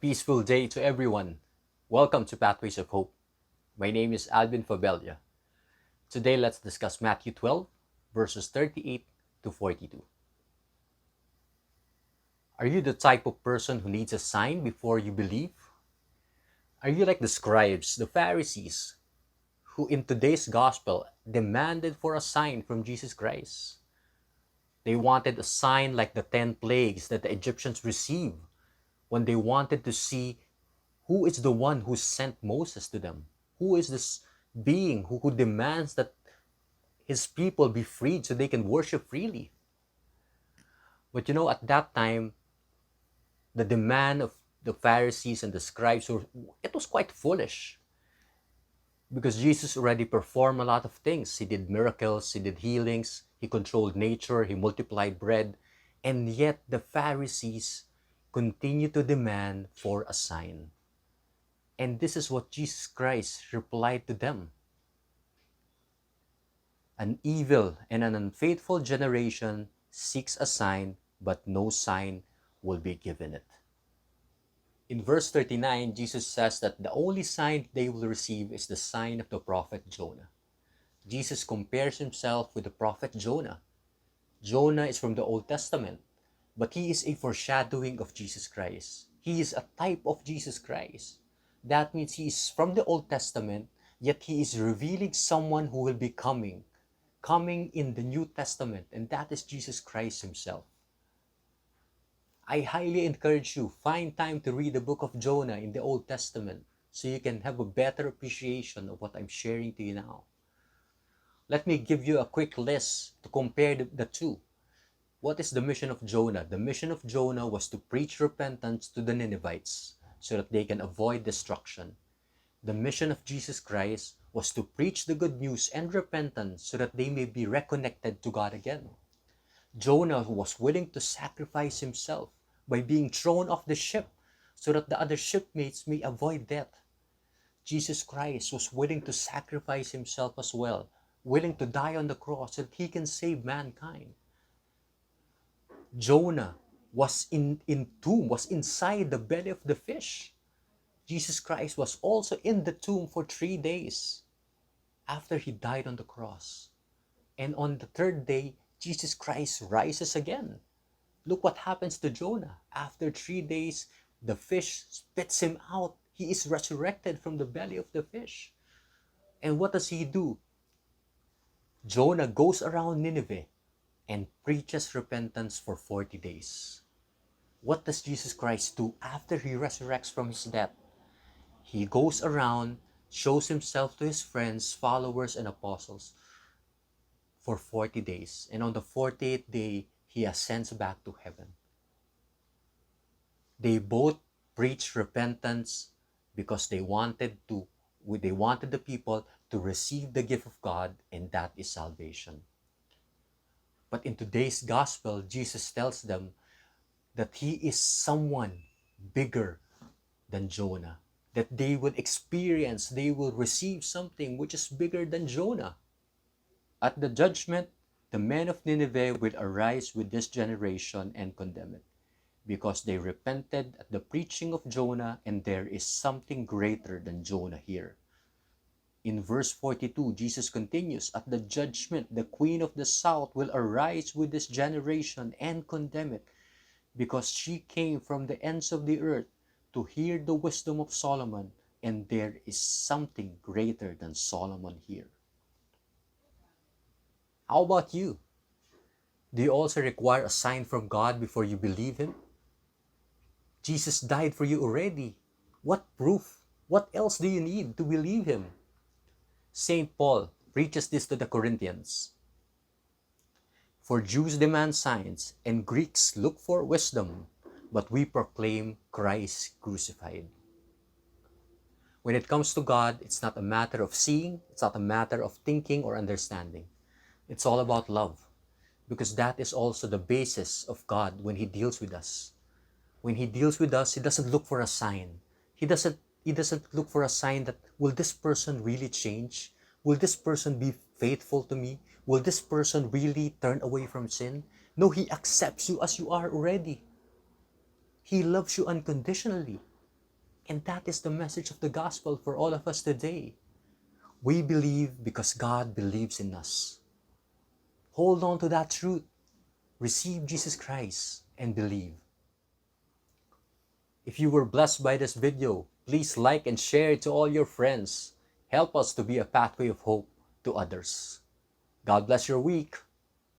peaceful day to everyone. Welcome to Pathways of Hope. My name is Alvin Fabella. Today, let's discuss Matthew 12, verses 38 to 42. Are you the type of person who needs a sign before you believe? Are you like the scribes, the Pharisees, who in today's gospel demanded for a sign from Jesus Christ? They wanted a sign like the 10 plagues that the Egyptians received when they wanted to see who is the one who sent Moses to them? Who is this being who demands that his people be freed so they can worship freely? But at that time, the demand of the Pharisees and the scribes, it was quite foolish because Jesus already performed a lot of things. He did miracles, he did healings, he controlled nature, he multiplied bread, and yet the Pharisees continue to demand for a sign. And this is what Jesus Christ replied to them. An evil and an unfaithful generation seeks a sign, but no sign will be given it. In verse 39, Jesus says that the only sign they will receive is the sign of the prophet Jonah. Jesus compares himself with the prophet Jonah. Jonah is from the Old Testament, but he is a foreshadowing of Jesus Christ. He is a type of Jesus Christ. That means he is from the Old Testament, yet he is revealing someone who will be coming in the New Testament, and that is Jesus Christ himself. I highly encourage you, find time to read the book of Jonah in the Old Testament so you can have a better appreciation of what I'm sharing to you now. Let me give you a quick list to compare the two. What is the mission of Jonah? The mission of Jonah was to preach repentance to the Ninevites so that they can avoid destruction. The mission of Jesus Christ was to preach the good news and repentance so that they may be reconnected to God again. Jonah was willing to sacrifice himself by being thrown off the ship so that the other shipmates may avoid death. Jesus Christ was willing to sacrifice himself as well, willing to die on the cross so that he can save mankind. Jonah was in tomb, was inside the belly of the fish. Jesus Christ was also in the tomb for 3 days after he died on the cross. And on the third day, Jesus Christ rises again. Look what happens to Jonah. After 3 days, the fish spits him out. He is resurrected from the belly of the fish. And what does he do? Jonah goes around Nineveh and preaches repentance for 40 days. What does Jesus Christ do after he resurrects from his death? He goes around, shows himself to his friends, followers, and apostles for 40 days. And on the 40th day, he ascends back to heaven. They both preached repentance because they wanted the people to receive the gift of God, and that is salvation. But in today's gospel, Jesus tells them that he is someone bigger than Jonah. That they will experience, they will receive something which is bigger than Jonah. At the judgment, the men of Nineveh will arise with this generation and condemn it, because they repented at the preaching of Jonah, and there is something greater than Jonah here. In verse 42, Jesus continues, at the judgment, the queen of the south will arise with this generation and condemn it, because she came from the ends of the earth to hear the wisdom of Solomon, and there is something greater than Solomon here. How about you? Do you also require a sign from God before you believe him? Jesus died for you already. What proof? What else do you need to believe him? St. Paul preaches this to the Corinthians. For Jews demand signs, and Greeks look for wisdom, but we proclaim Christ crucified. When it comes to God, it's not a matter of seeing, it's not a matter of thinking or understanding. It's all about love, because that is also the basis of God when he deals with us. When he deals with us, he doesn't look for a sign. He doesn't look for a sign that, will this person really change? Will this person be faithful to me? Will this person really turn away from sin? No, he accepts you as you are already. He loves you unconditionally. And that is the message of the gospel for all of us today. We believe because God believes in us. Hold on to that truth. Receive Jesus Christ and believe. If you were blessed by this video, please like and share it to all your friends. Help us to be a pathway of hope to others. God bless your week.